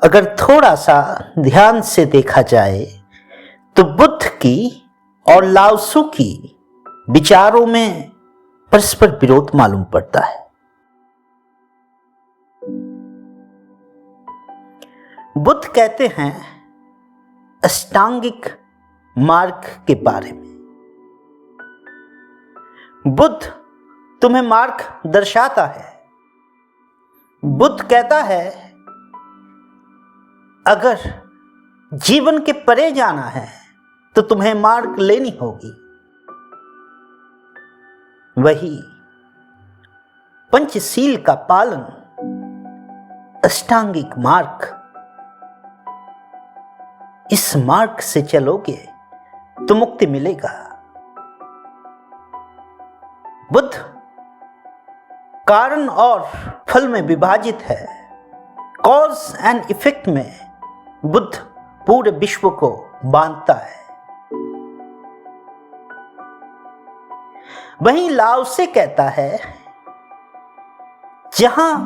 अगर थोड़ा सा ध्यान से देखा जाए तो बुद्ध की और लाओ त्सु की विचारों में परस्पर विरोध मालूम पड़ता है। बुद्ध कहते हैं अष्टांगिक मार्ग के बारे में। बुद्ध तुम्हें मार्ग दर्शाता है। बुद्ध कहता है अगर जीवन के परे जाना है तो तुम्हें मार्ग लेनी होगी। वही पंचशील का पालन, अष्टांगिक मार्ग। इस मार्ग से चलोगे तो मुक्ति मिलेगा। बुद्ध कारण और फल में विभाजित है। कॉज एंड इफेक्ट में बुद्ध पूरे विश्व को बांधता है। वहीं लाओ त्से कहता है जहां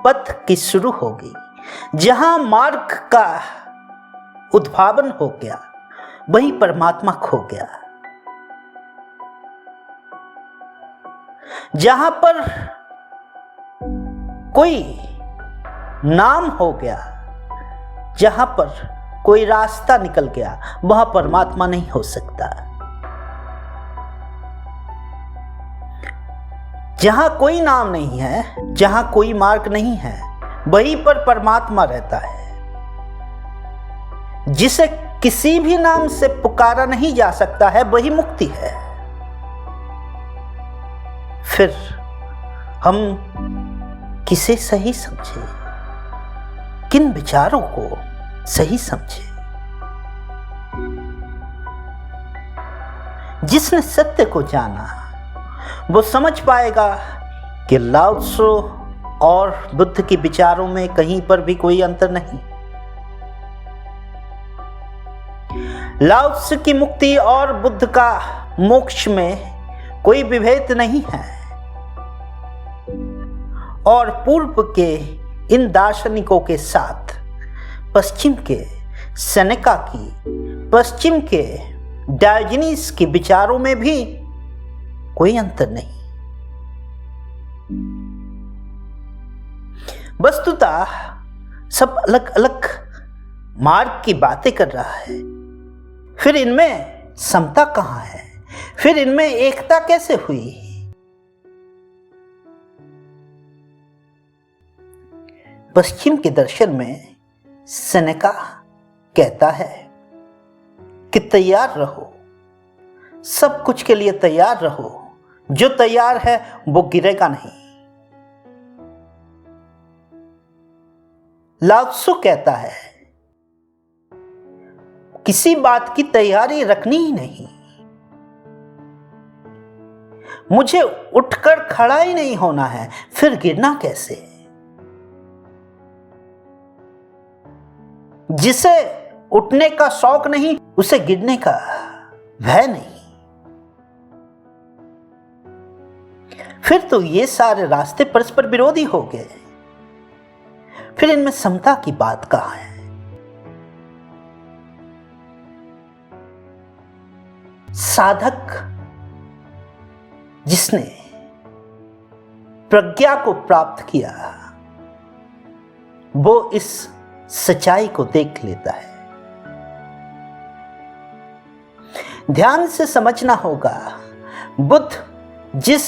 पथ की शुरू होगी, जहां मार्ग का उद्भावन हो गया, वहीं परमात्मा खो गया। जहां पर कोई नाम हो गया, जहां पर कोई रास्ता निकल गया, वहां परमात्मा नहीं हो सकता। जहां कोई नाम नहीं है, जहां कोई मार्ग नहीं है, वहीं पर परमात्मा रहता है। जिसे किसी भी नाम से पुकारा नहीं जा सकता है, वही मुक्ति है। फिर हम किसे सही समझे, किन विचारों को सही समझे? जिसने सत्य को जाना वो समझ पाएगा कि लाओ त्सु और बुद्ध के विचारों में कहीं पर भी कोई अंतर नहीं। लाओ त्सु की मुक्ति और बुद्ध का मोक्ष में कोई विभेद नहीं है। और पूर्व के इन दार्शनिकों के साथ पश्चिम के सेनेका की, पश्चिम के डायोजनीस के विचारों में भी कोई अंतर नहीं। वस्तुतः सब अलग अलग मार्ग की बातें कर रहा है। फिर इनमें समता कहां है? फिर इनमें एकता कैसे हुई? पश्चिम के दर्शन में सेनेका कहता है कि तैयार रहो, सब कुछ के लिए तैयार रहो। जो तैयार है वो गिरेगा नहीं। लाओ त्सु कहता है किसी बात की तैयारी रखनी ही नहीं। मुझे उठकर खड़ा ही नहीं होना है, फिर गिरना कैसे? जिसे उठने का शौक नहीं, उसे गिरने का भय नहीं। फिर तो ये सारे रास्ते परस्पर विरोधी हो गए। फिर इनमें समता की बात कहां है? साधक जिसने प्रज्ञा को प्राप्त किया, वो इस सच्चाई को देख लेता है। ध्यान से समझना होगा, बुद्ध जिस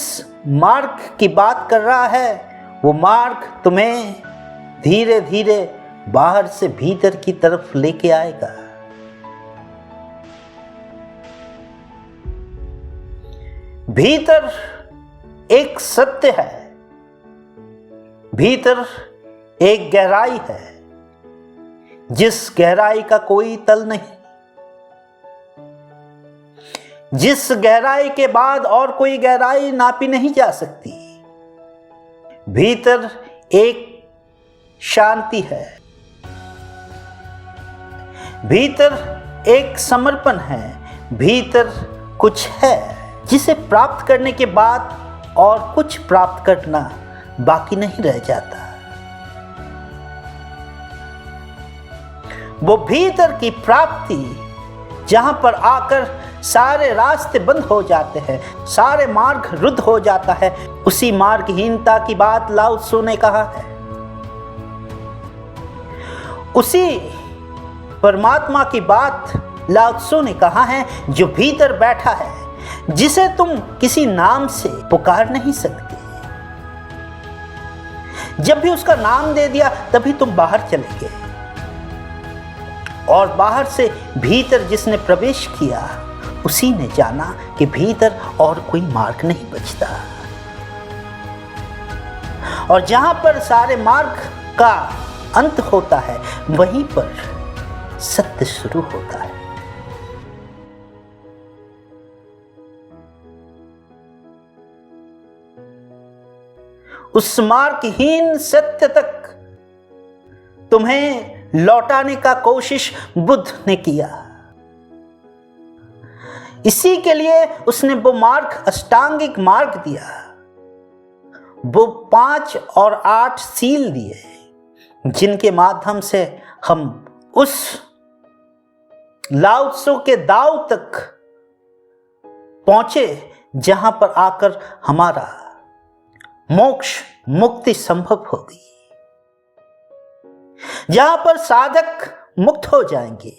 मार्ग की बात कर रहा है, वो मार्ग तुम्हें धीरे धीरे बाहर से भीतर की तरफ लेके आएगा। भीतर एक सत्य है, भीतर एक गहराई है, जिस गहराई का कोई तल नहीं, जिस गहराई के बाद और कोई गहराई नापी नहीं जा सकती। भीतर एक शांति है, भीतर एक समर्पण है, भीतर कुछ है जिसे प्राप्त करने के बाद और कुछ प्राप्त करना बाकी नहीं रह जाता। वो भीतर की प्राप्ति जहां पर आकर सारे रास्ते बंद हो जाते हैं, सारे मार्ग रुद्ध हो जाता है, उसी मार्गहीनता की बात लाओ त्सु ने कहा है। उसी परमात्मा की बात लाओ त्सु ने कहा है जो भीतर बैठा है, जिसे तुम किसी नाम से पुकार नहीं सकते। जब भी उसका नाम दे दिया तभी तुम बाहर चले गए, और बाहर से भीतर जिसने प्रवेश किया उसी ने जाना कि भीतर और कोई मार्ग नहीं बचता। और जहां पर सारे मार्ग का अंत होता है वहीं पर सत्य शुरू होता है। उस मार्गहीन सत्य तक तुम्हें लौटाने का कोशिश बुद्ध ने किया। इसी के लिए उसने वो मार्ग, अष्टांगिक मार्ग दिया, वो 5 और 8 सील दिए, जिनके माध्यम से हम उस लाओ त्सु के दाव तक पहुंचे जहां पर आकर हमारा मोक्ष, मुक्ति संभव होगी, जहां पर साधक मुक्त हो जाएंगे।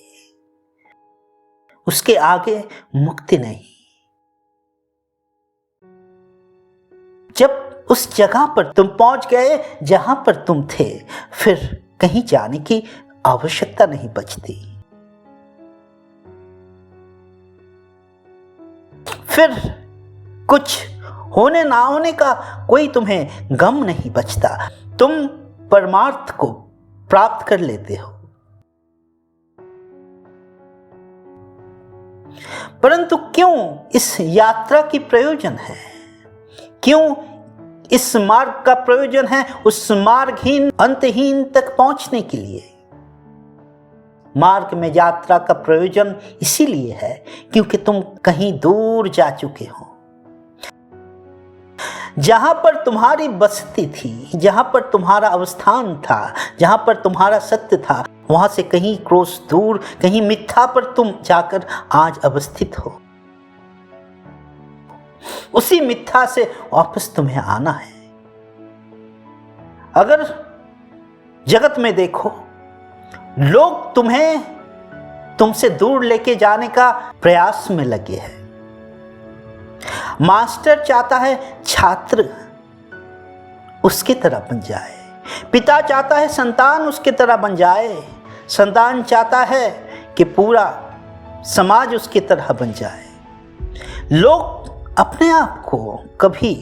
उसके आगे मुक्ति नहीं। जब उस जगह पर तुम पहुंच गए जहां पर तुम थे, फिर कहीं जाने की आवश्यकता नहीं बचती। फिर कुछ होने ना होने का कोई तुम्हें गम नहीं बचता। तुम परमार्थ को प्राप्त कर लेते हो। परंतु क्यों इस यात्रा की प्रयोजन है? क्यों इस मार्ग का प्रयोजन है? उस मार्गहीन, अंतहीन तक पहुंचने के लिए। मार्ग में यात्रा का प्रयोजन इसीलिए है क्योंकि तुम कहीं दूर जा चुके हो। जहां पर तुम्हारी बस्ती थी, जहां पर तुम्हारा अवस्थान था, जहां पर तुम्हारा सत्य था, वहां से कहीं क्रोश दूर, कहीं मिथ्या पर तुम जाकर आज अवस्थित हो। उसी मिथ्या से वापस तुम्हें आना है। अगर जगत में देखो, लोग तुम्हें तुमसे दूर लेके जाने का प्रयास में लगे हैं। मास्टर चाहता है छात्र उसकी तरह बन जाए, पिता चाहता है संतान उसकी तरह बन जाए, संतान चाहता है कि पूरा समाज उसकी तरह बन जाए। लोग अपने आप को कभी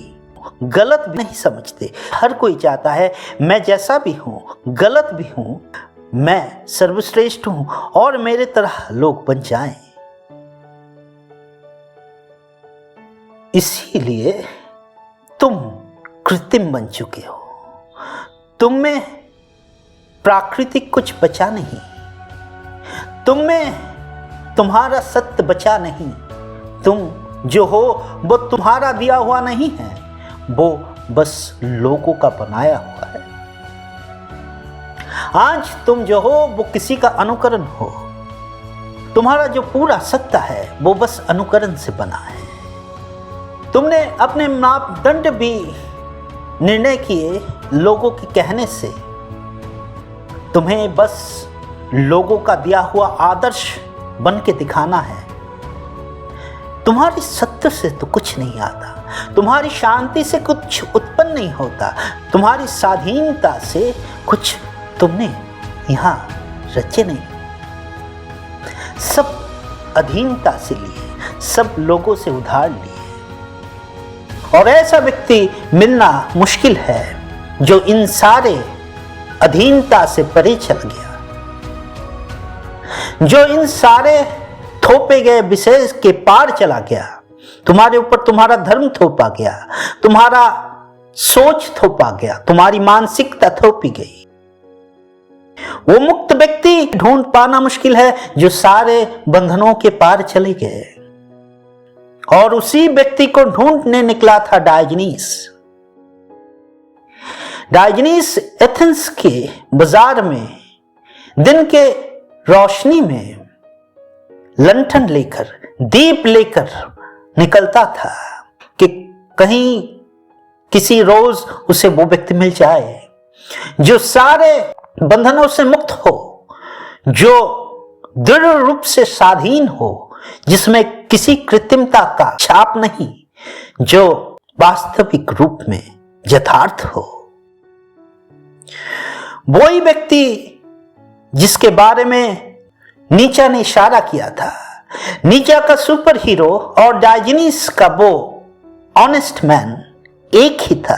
गलत नहीं समझते। हर कोई चाहता है मैं जैसा भी हूं, गलत भी हूं, मैं सर्वश्रेष्ठ हूं और मेरे तरह लोग बन जाएं। इसीलिए तुम कृत्रिम बन चुके हो। तुम में प्राकृतिक कुछ बचा नहीं, तुम में तुम्हारा सत्य बचा नहीं। तुम जो हो वो तुम्हारा दिया हुआ नहीं है, वो बस लोगों का बनाया हुआ है। आज तुम जो हो वो किसी का अनुकरण हो। तुम्हारा जो पूरा सत्ता है वो बस अनुकरण से बना है। तुमने अपने मापदंड भी निर्णय किए लोगों के कहने से। तुम्हें बस लोगों का दिया हुआ आदर्श बन के दिखाना है। तुम्हारी सत्य से तो कुछ नहीं आता, तुम्हारी शांति से कुछ उत्पन्न नहीं होता, तुम्हारी स्वाधीनता से कुछ तुमने यहाँ रचे नहीं। सब अधीनता से लिए, सब लोगों से उधार लिए। और ऐसा व्यक्ति मिलना मुश्किल है जो इन सारे अधीनता से परे चल गया, जो इन सारे थोपे गए विशेष के पार चला गया। तुम्हारे ऊपर तुम्हारा धर्म थोपा गया, तुम्हारा सोच थोपा गया, तुम्हारी मानसिकता थोपी गई। वो मुक्त व्यक्ति ढूंढ पाना मुश्किल है जो सारे बंधनों के पार चले गए। और उसी व्यक्ति को ढूंढने निकला था डायोजनीस। डायोजनीस एथेंस के बाजार में दिन के रोशनी में लंठन लेकर, दीप लेकर निकलता था कि कहीं किसी रोज उसे वो व्यक्ति मिल जाए जो सारे बंधनों से मुक्त हो, जो दृढ़ रूप से स्वाधीन हो, जिसमें किसी कृत्रिमता का छाप नहीं, जो वास्तविक रूप में यथार्थ हो। वही व्यक्ति जिसके बारे में नीचा ने इशारा किया था, नीचा का सुपर हीरो और डायोजनीस का वो ऑनेस्ट मैन एक ही था,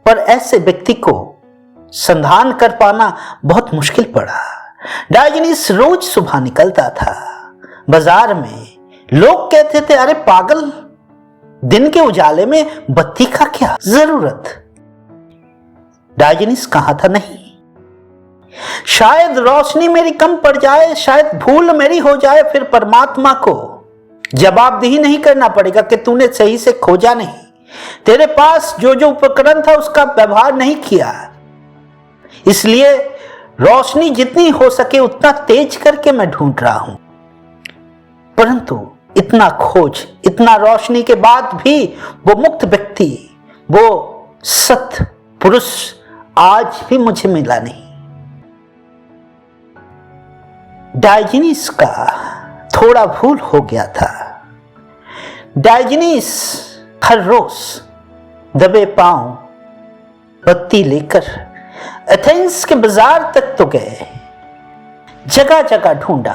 पर ऐसे व्यक्ति को संधान कर पाना बहुत मुश्किल पड़ा। डायोजनीस रोज सुबह निकलता था बाजार में। लोग कहते थे, अरे पागल, दिन के उजाले में बत्ती का क्या जरूरत। डायोजनीस कहा था, नहीं, शायद रोशनी मेरी कम पड़ जाए, शायद भूल मेरी हो जाए, फिर परमात्मा को जवाबदेही नहीं करना पड़ेगा कि तूने सही से खोजा नहीं, तेरे पास जो जो उपकरण था उसका व्यवहार नहीं किया, इसलिए रोशनी जितनी हो सके उतना तेज करके मैं ढूंढ रहा हूं। परंतु इतना खोज, इतना रोशनी के बाद भी वो मुक्त व्यक्ति, वो सत्य पुरुष आज भी मुझे मिला नहीं। डायोजनीस का थोड़ा भूल हो गया था। डायोजनीस हर रोज दबे पांव बत्ती लेकर एथेंस के बाजार तक तो गए, जगह जगह ढूंढा,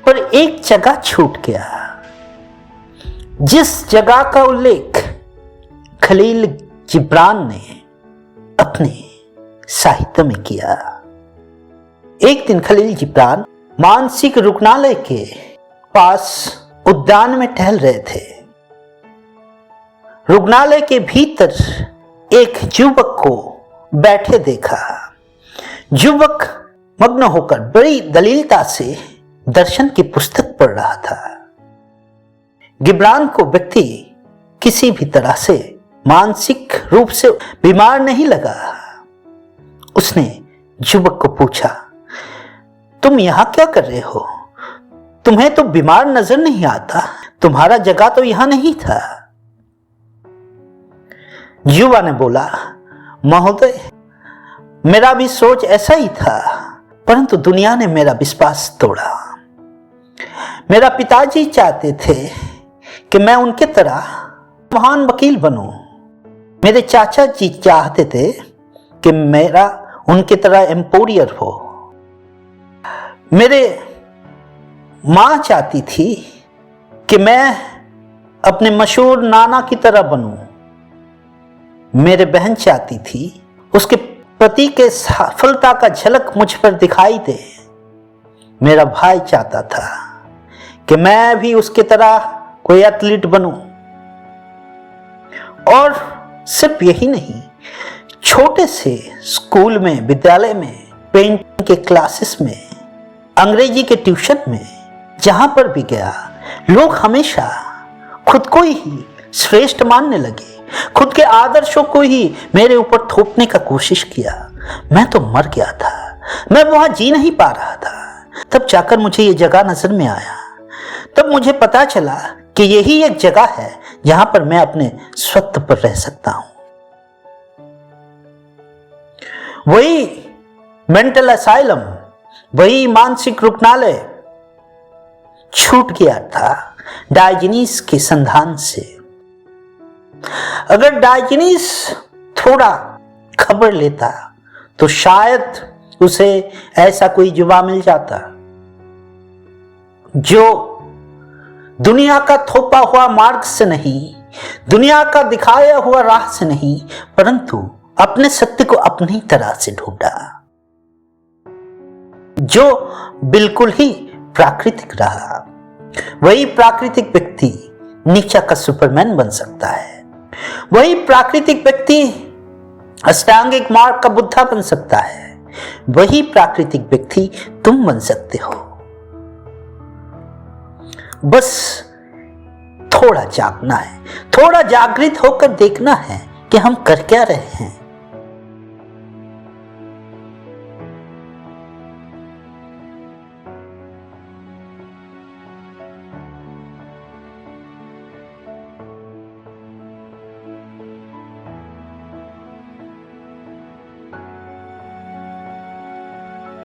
पर एक जगह छूट गया, जिस जगह का उल्लेख खलील जिब्रान ने अपने साहित्य में किया। एक दिन खलील जिब्रान मानसिक रुग्णालय के पास उद्यान में टहल रहे थे। रुग्णालय के भीतर एक युवक को बैठे देखा। युवक मग्न होकर बड़ी दलीलता से दर्शन की पुस्तक पढ़ रहा था। जिब्रान को व्यक्ति किसी भी तरह से मानसिक रूप से बीमार नहीं लगा। उसने युवक को पूछा, तुम यहां क्या कर रहे हो? तुम्हें तो बीमार नजर नहीं आता, तुम्हारा जगह तो यहां नहीं था। युवा ने बोला, महोदय, मेरा भी सोच ऐसा ही था, परंतु दुनिया ने मेरा विश्वास तोड़ा। मेरा पिताजी चाहते थे कि मैं उनके तरह महान वकील बनूं। मेरे चाचा जी चाहते थे कि मेरा उनकी तरह एम्पोरियर हो। मेरे मां चाहती थी कि मैं अपने मशहूर नाना की तरह बनूं। मेरे बहन चाहती थी उसके पति के सफलता का झलक मुझ पर दिखाई दे। मेरा भाई चाहता था कि मैं भी उसकी तरह कोई एथलीट बनूं। और सिर्फ यही नहीं, छोटे से स्कूल में, विद्यालय में, पेंटिंग के क्लासेस में, अंग्रेजी के ट्यूशन में, जहां पर भी गया, लोग हमेशा खुद को ही श्रेष्ठ मानने लगे, खुद के आदर्शों को ही मेरे ऊपर थोपने का कोशिश किया। मैं तो मर गया था, मैं वहां जी नहीं पा रहा था। तब जाकर मुझे ये जगह नजर में आया। तब मुझे पता चला कि यही एक जगह है जहां पर मैं अपने स्वत्व पर रह सकता हूं। वही मेंटल असाइलम, वही मानसिक रुग्णालय छूट गया था डायोजनीस के संधान से। अगर डायोजनीस थोड़ा खबर लेता तो शायद उसे ऐसा कोई युवा मिल जाता जो दुनिया का थोपा हुआ मार्ग से नहीं, दुनिया का दिखाया हुआ राह से नहीं, परंतु अपने सत्य को अपनी तरह से ढूंढा, जो बिल्कुल ही प्राकृतिक रहा। वही प्राकृतिक व्यक्ति नीचा का सुपरमैन बन सकता है। वही प्राकृतिक व्यक्ति अष्टांगिक मार्ग का बुद्धा बन सकता है। वही प्राकृतिक व्यक्ति तुम बन सकते हो। बस थोड़ा जागना है, थोड़ा जागृत होकर देखना है कि हम कर क्या रहे हैं।